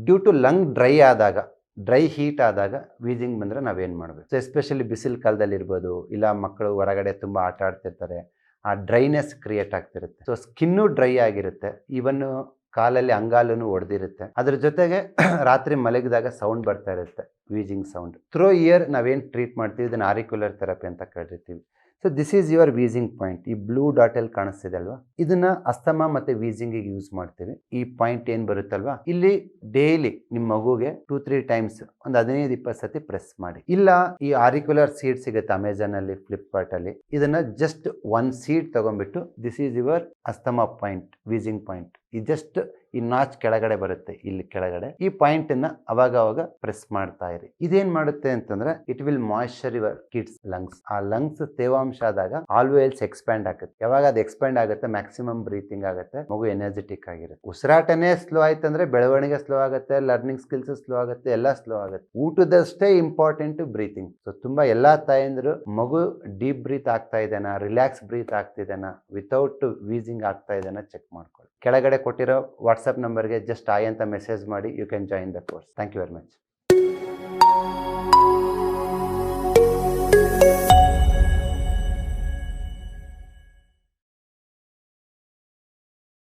Due to lung dry heat ಆದಾಗ wheezing ಬಂದರೆ ನಾವೇನು ಮಾಡಬೇಕು? ಸೊ ಎಸ್ಪೆಷಲಿ ಬಿಸಿಲು ಕಾಲದಲ್ಲಿ ಇರ್ಬೋದು, ಇಲ್ಲ ಮಕ್ಕಳು ಹೊರಗಡೆ ತುಂಬ ಆಟ ಆಡ್ತಿರ್ತಾರೆ, ಆ ಡ್ರೈನೆಸ್ ಕ್ರಿಯೇಟ್ ಆಗ್ತಿರುತ್ತೆ. ಸೊ ಸ್ಕಿನ್ನು ಡ್ರೈ ಆಗಿರುತ್ತೆ, ಈವನ್ನು ಕಾಲಲ್ಲಿ ಅಂಗಾಲೂ ಒಡೆದಿರುತ್ತೆ. ಅದ್ರ ಜೊತೆಗೆ ರಾತ್ರಿ ಮಲಗಿದಾಗ ಸೌಂಡ್ ಬರ್ತಾ ಇರುತ್ತೆ, ವೀಸಿಂಗ್ ಸೌಂಡ್. ಥ್ರೋ ಇಯರ್ ನಾವೇನು ಟ್ರೀಟ್ ಮಾಡ್ತೀವಿ ಇದನ್ನು ಆರಿಕ್ಯುಲರ್ ಥೆರಪಿ ಅಂತ ಕರಿತೀವಿ. So this is your wheezing point. ಈ ಬ್ಲೂ ಡಾಟಲ್ಲಿ ಕಾಣಿಸ್ತಿದೆ ಅಲ್ವಾ, ಇದನ್ನ ಅಸ್ತಮಾ ಮತ್ತೆ ವೀಸಿಂಗಿಗೆ ಯೂಸ್ ಮಾಡ್ತೀವಿ. ಈ ಪಾಯಿಂಟ್ ಏನು ಬರುತ್ತಲ್ವಾ, ಇಲ್ಲಿ ಡೈಲಿ ನಿಮ್ಮ ಮಗುಗೆ 2-3 ಟೈಮ್ಸ್ ಒಂದು 15-20 ಸತಿ ಪ್ರೆಸ್ ಮಾಡಿ. ಇಲ್ಲ ಈ ಆರಿಕ್ಯುಲರ್ ಸೀಡ್ ಸಿಗುತ್ತೆ ಅಮೆಝಾನ್ ಅಲ್ಲಿ, ಫ್ಲಿಪ್ಕಾರ್ಟ್ ಅಲ್ಲಿ. ಇದನ್ನ ಜಸ್ಟ್ 1 ಸೀಡ್ ತಗೊಂಡ್ಬಿಟ್ಟು this is your asthma point, wheezing point. ಈ ಜಸ್ಟ್ ಈ ನಾಚ್ ಕೆಳಗಡೆ ಬರುತ್ತೆ, ಇಲ್ಲಿ ಕೆಳಗಡೆ ಈ ಪಾಯಿಂಟ್ ಅನ್ನ ಅವಾಗ ಪ್ರೆಸ್ ಮಾಡ್ತಾ ಇರಿ. ಇದೇನ್ ಮಾಡುತ್ತೆ ಅಂತಂದ್ರೆ it will moisture your kids lungs. ಆ ಲಂಗ್ಸ್ ತೇವಾಂಶ ಆದಾಗ ಆಲ್ವೇಲ್ಸ್ ಎಕ್ಸ್ಪ್ಯಾಂಡ್ ಆಗುತ್ತೆ. ಯಾವಾಗ ಅದು ಎಕ್ಸ್ಪ್ಯಾಂಡ್ ಆಗುತ್ತೆ ಮ್ಯಾಕ್ಸಿಮಮ್ ಬ್ರೀತಿಂಗ್ ಆಗುತ್ತೆ, ಮಗು ಎನರ್ಜೆಟಿಕ್ ಆಗಿರುತ್ತೆ. ಉಸಿರಾಟನೇ ಸ್ಲೋ ಆಯ್ತಂದ್ರೆ ಬೆಳವಣಿಗೆ ಸ್ಲೋ ಆಗುತ್ತೆ, ಲರ್ನಿಂಗ್ ಸ್ಕಿಲ್ಸ್ ಸ್ಲೋ ಆಗುತ್ತೆ, ಎಲ್ಲ ಸ್ಲೋ ಆಗುತ್ತೆ. ಊಟದಷ್ಟೇ ಇಂಪಾರ್ಟೆಂಟ್ ಬ್ರೀತಿಂಗ್. ಸೊ ತುಂಬಾ ಎಲ್ಲಾ ತಾಯಂದ್ರು ಮಗು ಡೀಪ್ ಬ್ರೀತ್ ಆಗ್ತಾ ಇದೇನಾ, ರಿಲ್ಯಾಕ್ಸ್ ಬ್ರೀತ್ ಆಗ್ತಿದೇನಾ, ವಿತೌಟ್ ವೀಸಿಂಗ್ ಆಗ್ತಾ ಇದೇನಾ ಚೆಕ್ ಮಾಡ್ಕೊಳ್ಳಿ. ಕೆಳಗಡೆ ಕೊಟ್ಟಿರೋ ವಾಟ್ಸಪ್ ನಂಬರ್ಗೆ ಜಸ್ಟ್ ಆಯ್ ಅಂತ ಮೆಸೇಜ್ ಮಾಡಿ, you can join the course. Thank you very much.